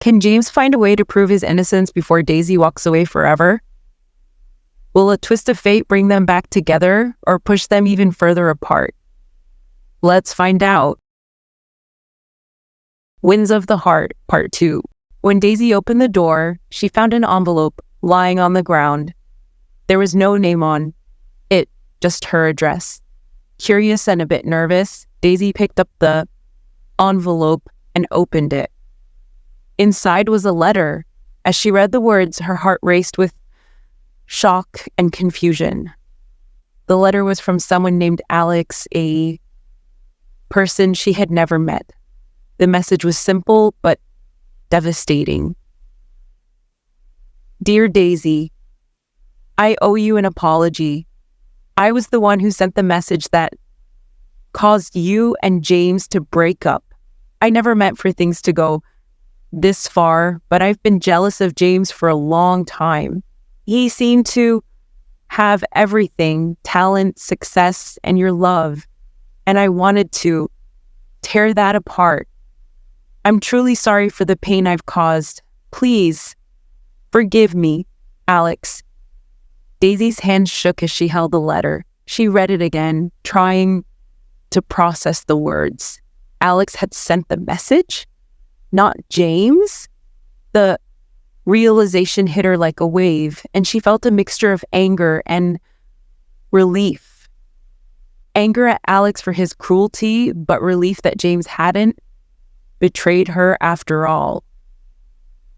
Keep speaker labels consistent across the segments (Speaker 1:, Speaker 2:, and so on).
Speaker 1: Can James find a way to prove his innocence before Daisy walks away forever? Will a twist of fate bring them back together or push them even further apart? Let's find out. Winds of the Heart, Part 2. When Daisy opened the door, she found an envelope lying on the ground. There was no name on it, just her address. Curious and a bit nervous, Daisy picked up the envelope and opened it. Inside was a letter. As she read the words, her heart raced with shock and confusion. The letter was from someone named Alex, a person she had never met. The message was simple but devastating. Dear Daisy, I owe you an apology. I was the one who sent the message that caused you and James to break up. I never meant for things to go this far, but I've been jealous of James for a long time. He seemed to have everything, talent, success, and your love, and I wanted to tear that apart. I'm truly sorry for the pain I've caused. Please, forgive me, Alex. Daisy's hand shook as she held the letter. She read it again, trying to process the words. Alex had sent the message, not James. The realization hit her like a wave, and she felt a mixture of anger and relief. Anger at Alex for his cruelty, but relief that James hadn't betrayed her after all.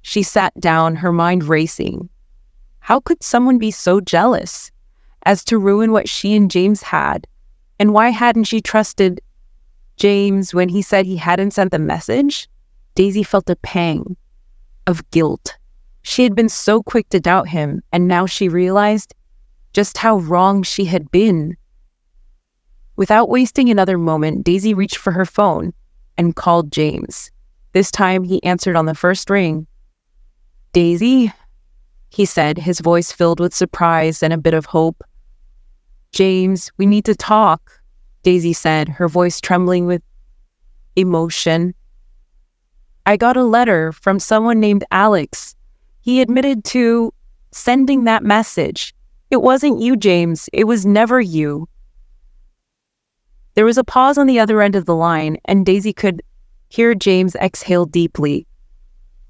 Speaker 1: She sat down, her mind racing. How could someone be so jealous as to ruin what she and James had? And why hadn't she trusted James when he said he hadn't sent the message? Daisy felt a pang of guilt. She had been so quick to doubt him, and now she realized just how wrong she had been. Without wasting another moment, Daisy reached for her phone and called James. This time he answered on the first ring. Daisy, he said, his voice filled with surprise and a bit of hope. James, we need to talk, Daisy said, her voice trembling with emotion. I got a letter from someone named Alex. He admitted to sending that message. It wasn't you, James. It was never you. There was a pause on the other end of the line, and Daisy could hear James exhale deeply.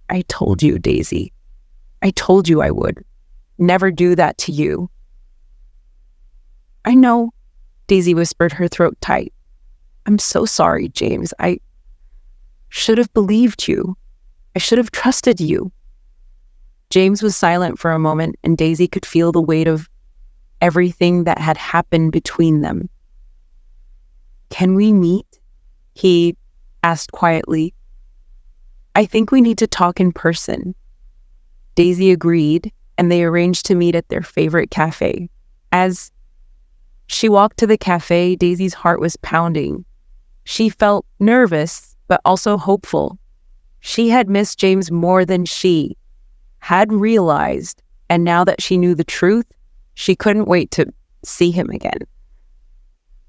Speaker 1: I told you, Daisy. I told you I would never do that to you. I know, Daisy whispered, her throat tight. I'm so sorry, James. I should have believed you. I should have trusted you. James was silent for a moment, and Daisy could feel the weight of everything that had happened between them. Can we meet? He asked quietly. I think we need to talk in person. Daisy agreed, and they arranged to meet at their favorite cafe. As she walked to the cafe, Daisy's heart was pounding. She felt nervous, but also hopeful. She had missed James more than she had realized, and now that she knew the truth, she couldn't wait to see him again.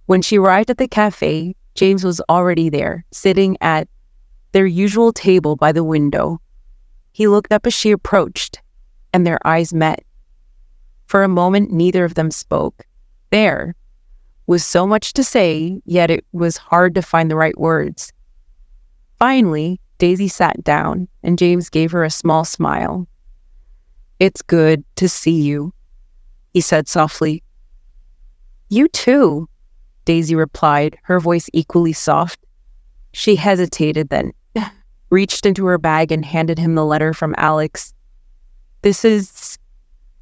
Speaker 1: When she arrived at the cafe, James was already there, sitting at their usual table by the window. He looked up as she approached, and their eyes met. For a moment, neither of them spoke. There was so much to say, yet it was hard to find the right words. Finally, Daisy sat down, and James gave her a small smile. It's good to see you, he said softly. You too, Daisy replied, her voice equally soft. She hesitated, then reached into her bag and handed him the letter from Alex. This is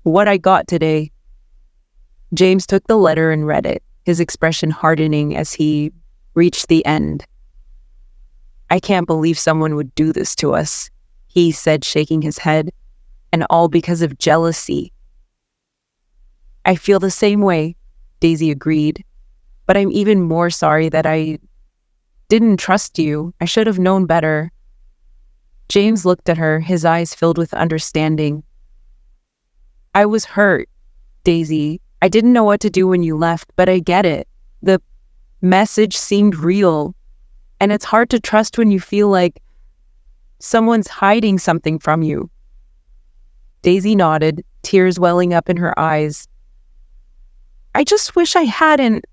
Speaker 1: what I got today. James took the letter and read it, his expression hardening as he reached the end. I can't believe someone would do this to us, he said, shaking his head, and all because of jealousy. I feel the same way, Daisy agreed, but I'm even more sorry that I didn't trust you. I should have known better. James looked at her, his eyes filled with understanding. I was hurt, Daisy. I didn't know what to do when you left, but I get it. The message seemed real, and it's hard to trust when you feel like Someone's hiding something from you. Daisy nodded, tears welling up in her eyes. I just wish I hadn't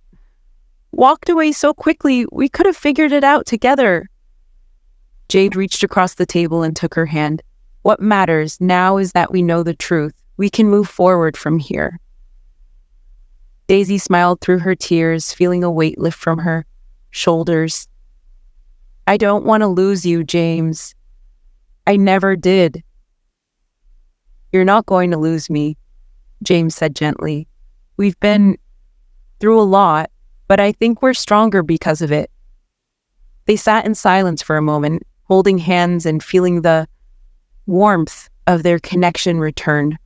Speaker 1: walked away so quickly. We could have figured it out together. Jade reached across the table and took her hand. What matters now is that we know the truth. We can move forward from here. Daisy smiled through her tears, feeling a weight lift from her shoulders. I don't want to lose you, James. I never did. You're not going to lose me, James said gently. We've been through a lot, but I think we're stronger because of it. They sat in silence for a moment, holding hands and feeling the warmth of their connection return.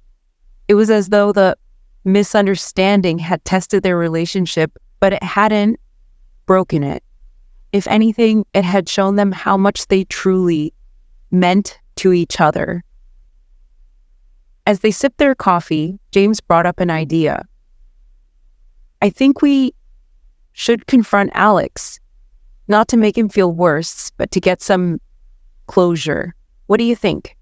Speaker 1: It was as though the misunderstanding had tested their relationship, but it hadn't broken it. If anything, it had shown them how much they truly meant to each other. As they sipped their coffee, James brought up an idea. I think we should confront Alex, not to make him feel worse, but to get some closure. What do you think?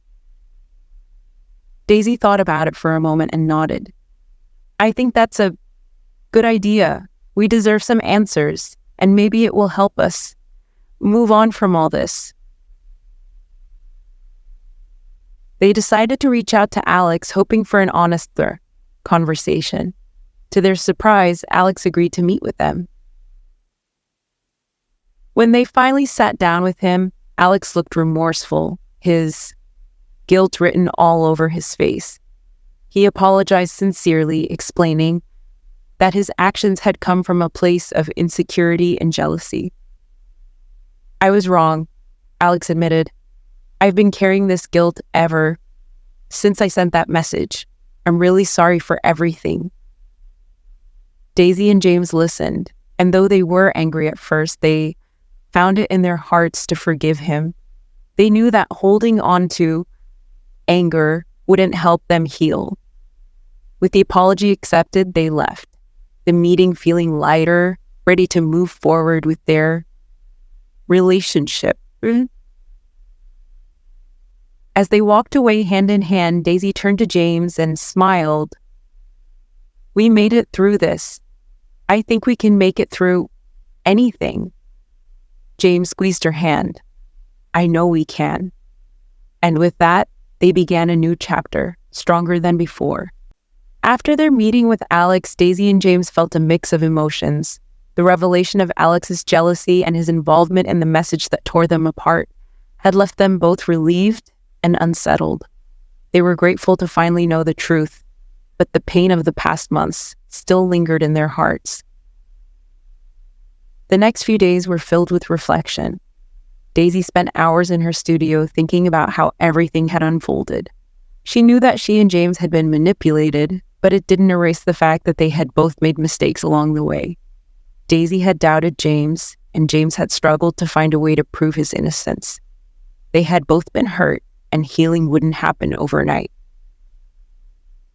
Speaker 1: Daisy thought about it for a moment and nodded. I think that's a good idea. We deserve some answers, and maybe it will help us move on from all this. They decided to reach out to Alex, hoping for an honester conversation. To their surprise, Alex agreed to meet with them. When they finally sat down with him, Alex looked remorseful, his guilt written all over his face. He apologized sincerely, explaining that his actions had come from a place of insecurity and jealousy. I was wrong, Alex admitted. I've been carrying this guilt ever since I sent that message. I'm really sorry for everything. Daisy and James listened, and though they were angry at first, they found it in their hearts to forgive him. They knew that holding on to anger wouldn't help them heal. With the apology accepted, they left, the meeting feeling lighter, ready to move forward with their relationship. As they walked away hand in hand, Daisy turned to James and smiled. We made it through this. I think we can make it through anything. James squeezed her hand. I know we can. And with that, they began a new chapter, stronger than before. After their meeting with Alex, Daisy and James felt a mix of emotions. The revelation of Alex's jealousy and his involvement in the message that tore them apart had left them both relieved and unsettled. They were grateful to finally know the truth, but the pain of the past months still lingered in their hearts. The next few days were filled with reflection. Daisy spent hours in her studio thinking about how everything had unfolded. She knew that she and James had been manipulated, but it didn't erase the fact that they had both made mistakes along the way. Daisy had doubted James, and James had struggled to find a way to prove his innocence. They had both been hurt, and healing wouldn't happen overnight.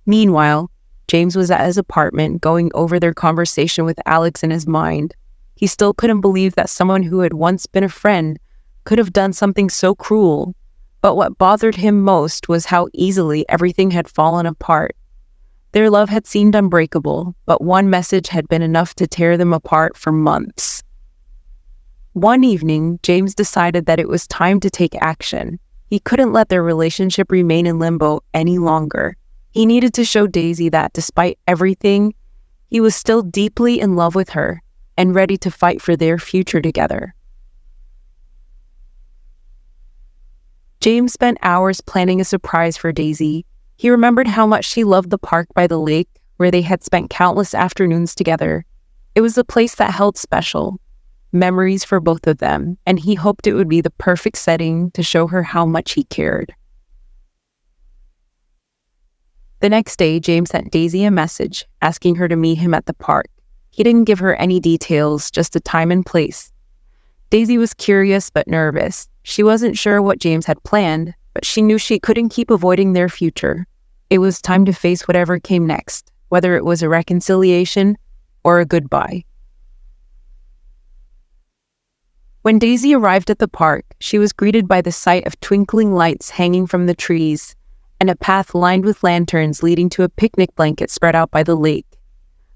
Speaker 1: Meanwhile, James was at his apartment going over their conversation with Alex in his mind. He still couldn't believe that someone who had once been a friend could have done something so cruel. But what bothered him most was how easily everything had fallen apart. Their love had seemed unbreakable, but one message had been enough to tear them apart for months. One evening, James decided that it was time to take action. He couldn't let their relationship remain in limbo any longer. He needed to show Daisy that despite everything, he was still deeply in love with her and ready to fight for their future together. James spent hours planning a surprise for Daisy. He remembered how much she loved the park by the lake, where they had spent countless afternoons together. It was a place that held special memories for both of them, and he hoped it would be the perfect setting to show her how much he cared. The next day, James sent Daisy a message asking her to meet him at the park. He didn't give her any details, just a time and place. Daisy was curious but nervous. She wasn't sure what James had planned, but she knew she couldn't keep avoiding their future. It was time to face whatever came next, whether it was a reconciliation or a goodbye. When Daisy arrived at the park, she was greeted by the sight of twinkling lights hanging from the trees and a path lined with lanterns leading to a picnic blanket spread out by the lake.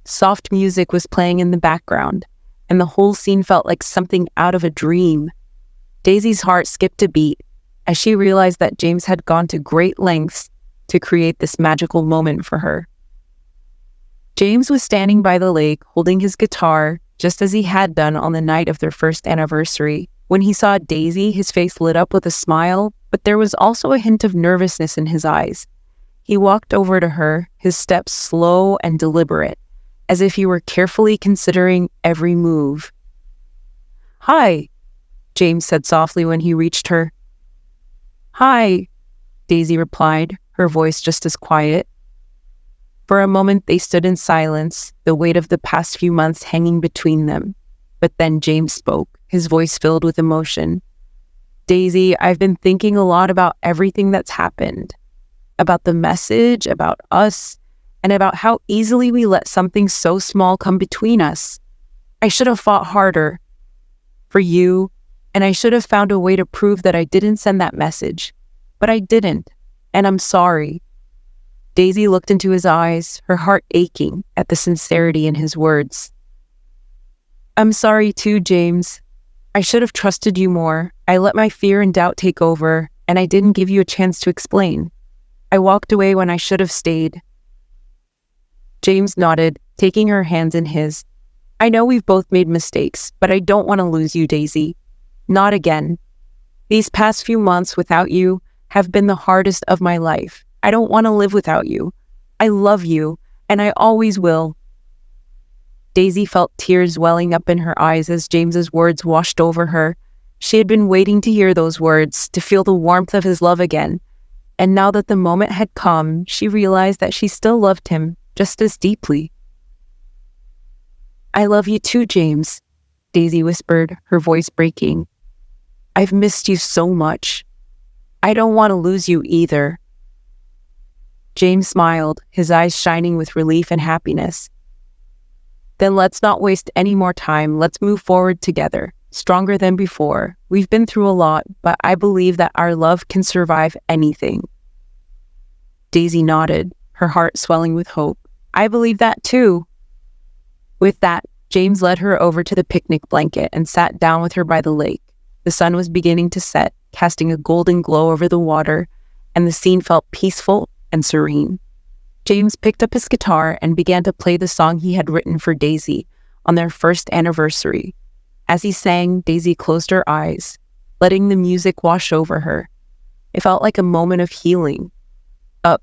Speaker 1: Soft music was playing in the background, and the whole scene felt like something out of a dream. Daisy's heart skipped a beat as she realized that James had gone to great lengths to create this magical moment for her. James was standing by the lake holding his guitar, just as he had done on the night of their first anniversary. When he saw Daisy, his face lit up with a smile, but there was also a hint of nervousness in his eyes. He walked over to her, his steps slow and deliberate, as if he were carefully considering every move. "Hi," James said softly when he reached her. "Hi," Daisy replied, her voice just as quiet. For a moment they stood in silence, the weight of the past few months hanging between them. But then James spoke, his voice filled with emotion. "Daisy, I've been thinking a lot about everything that's happened. About the message, about us, and about how easily we let something so small come between us. I should have fought harder for you, and I should have found a way to prove that I didn't send that message. But I didn't, and I'm sorry." Daisy looked into his eyes, her heart aching at the sincerity in his words. "I'm sorry too, James. I should have trusted you more. I let my fear and doubt take over, and I didn't give you a chance to explain. I walked away when I should have stayed." James nodded, taking her hands in his. "I know we've both made mistakes, but I don't want to lose you, Daisy. Not again. These past few months without you have been the hardest of my life. I don't want to live without you. I love you, and I always will." Daisy felt tears welling up in her eyes as James's words washed over her. She had been waiting to hear those words, to feel the warmth of his love again. And now that the moment had come, she realized that she still loved him just as deeply. "I love you too, James," Daisy whispered, her voice breaking. "I've missed you so much. I don't want to lose you either." James smiled, his eyes shining with relief and happiness. "Then let's not waste any more time. Let's move forward together, stronger than before. We've been through a lot, but I believe that our love can survive anything." Daisy nodded, her heart swelling with hope. "I believe that too." With that, James led her over to the picnic blanket and sat down with her by the lake. The sun was beginning to set, casting a golden glow over the water, and the scene felt peaceful and serene. James picked up his guitar and began to play the song he had written for Daisy on their first anniversary. As he sang, Daisy closed her eyes, letting the music wash over her. It felt like a moment of healing, a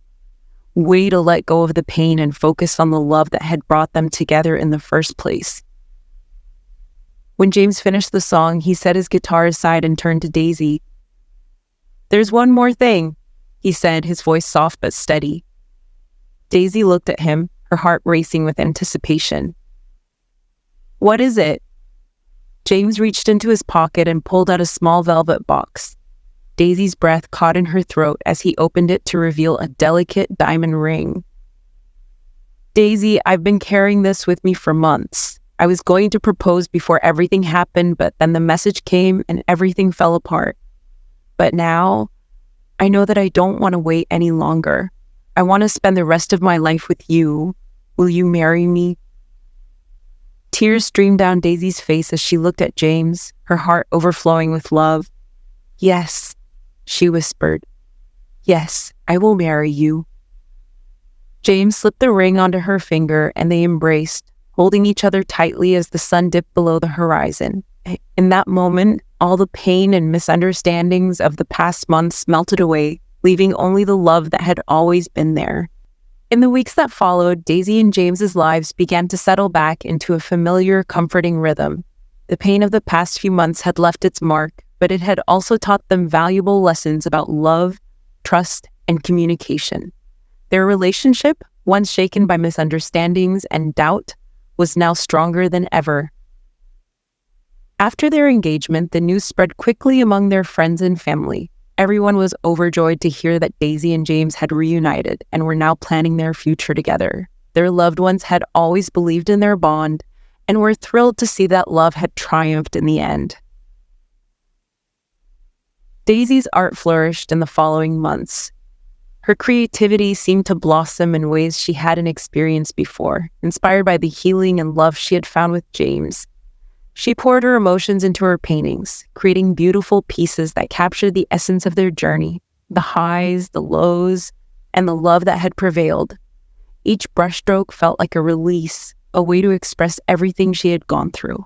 Speaker 1: way to let go of the pain and focus on the love that had brought them together in the first place. When James finished the song, he set his guitar aside and turned to Daisy. "There's one more thing," he said, his voice soft but steady. Daisy looked at him, her heart racing with anticipation. "What is it?" James reached into his pocket and pulled out a small velvet box. Daisy's breath caught in her throat as he opened it to reveal a delicate diamond ring. "Daisy, I've been carrying this with me for months. I was going to propose before everything happened, but then the message came and everything fell apart. But now, I know that I don't want to wait any longer. I want to spend the rest of my life with you. Will you marry me?" Tears streamed down Daisy's face as she looked at James, her heart overflowing with love. "Yes," she whispered. "Yes, I will marry you." James slipped the ring onto her finger and they embraced, holding each other tightly as the sun dipped below the horizon. In that moment, all the pain and misunderstandings of the past months melted away, leaving only the love that had always been there. In the weeks that followed, Daisy and James's lives began to settle back into a familiar, comforting rhythm. The pain of the past few months had left its mark, but it had also taught them valuable lessons about love, trust, and communication. Their relationship, once shaken by misunderstandings and doubt, was now stronger than ever. After their engagement, the news spread quickly among their friends and family. Everyone was overjoyed to hear that Daisy and James had reunited and were now planning their future together. Their loved ones had always believed in their bond and were thrilled to see that love had triumphed in the end. Daisy's art flourished in the following months. Her creativity seemed to blossom in ways she hadn't experienced before, inspired by the healing and love she had found with James. She poured her emotions into her paintings, creating beautiful pieces that captured the essence of their journey, the highs, the lows, and the love that had prevailed. Each brushstroke felt like a release, a way to express everything she had gone through.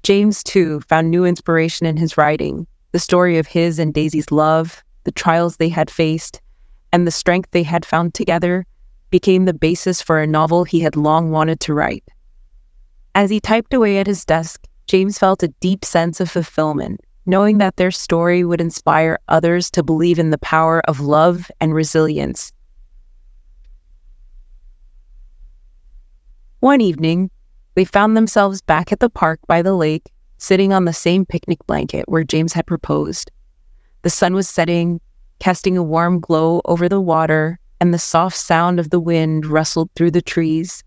Speaker 1: James, too, found new inspiration in his writing, the story of his and Daisy's love, the trials they had faced, and the strength they had found together became the basis for a novel he had long wanted to write. As he typed away at his desk, James felt a deep sense of fulfillment, knowing that their story would inspire others to believe in the power of love and resilience. One evening, they found themselves back at the park by the lake, sitting on the same picnic blanket where James had proposed. The sun was setting, casting a warm glow over the water, and the soft sound of the wind rustled through the trees.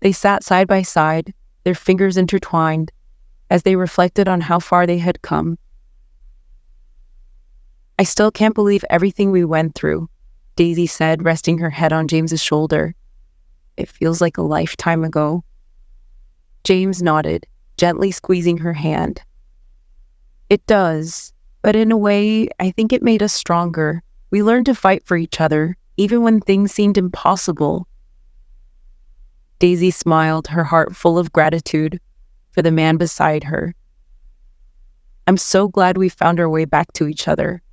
Speaker 1: They sat side by side, their fingers intertwined, as they reflected on how far they had come. "I still can't believe everything we went through," Daisy said, resting her head on James's shoulder. "It feels like a lifetime ago." James nodded, gently squeezing her hand. "It does, but in a way, I think it made us stronger. We learned to fight for each other, even when things seemed impossible." Daisy smiled, her heart full of gratitude for the man beside her. "I'm so glad we found our way back to each other."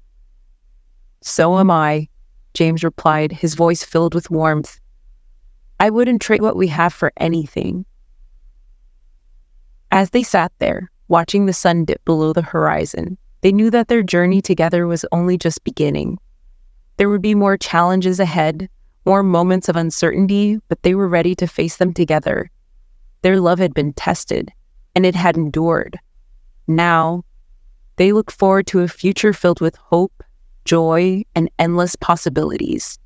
Speaker 1: "So am I," James replied, his voice filled with warmth. "I wouldn't trade what we have for anything." As they sat there, watching the sun dip below the horizon, they knew that their journey together was only just beginning. There would be more challenges ahead, more moments of uncertainty, but they were ready to face them together. Their love had been tested, and it had endured. Now, they looked forward to a future filled with hope, joy, and endless possibilities.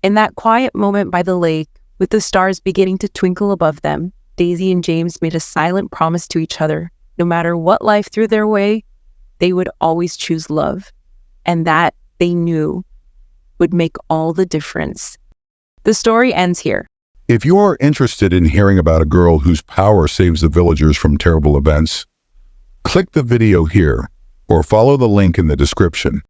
Speaker 1: In that quiet moment by the lake, with the stars beginning to twinkle above them, Daisy and James made a silent promise to each other. No matter what life threw their way, they would always choose love. And that, they knew, would make all the difference. The story ends here.
Speaker 2: If you are interested in hearing about a girl whose power saves the villagers from terrible events, click the video here or follow the link in the description.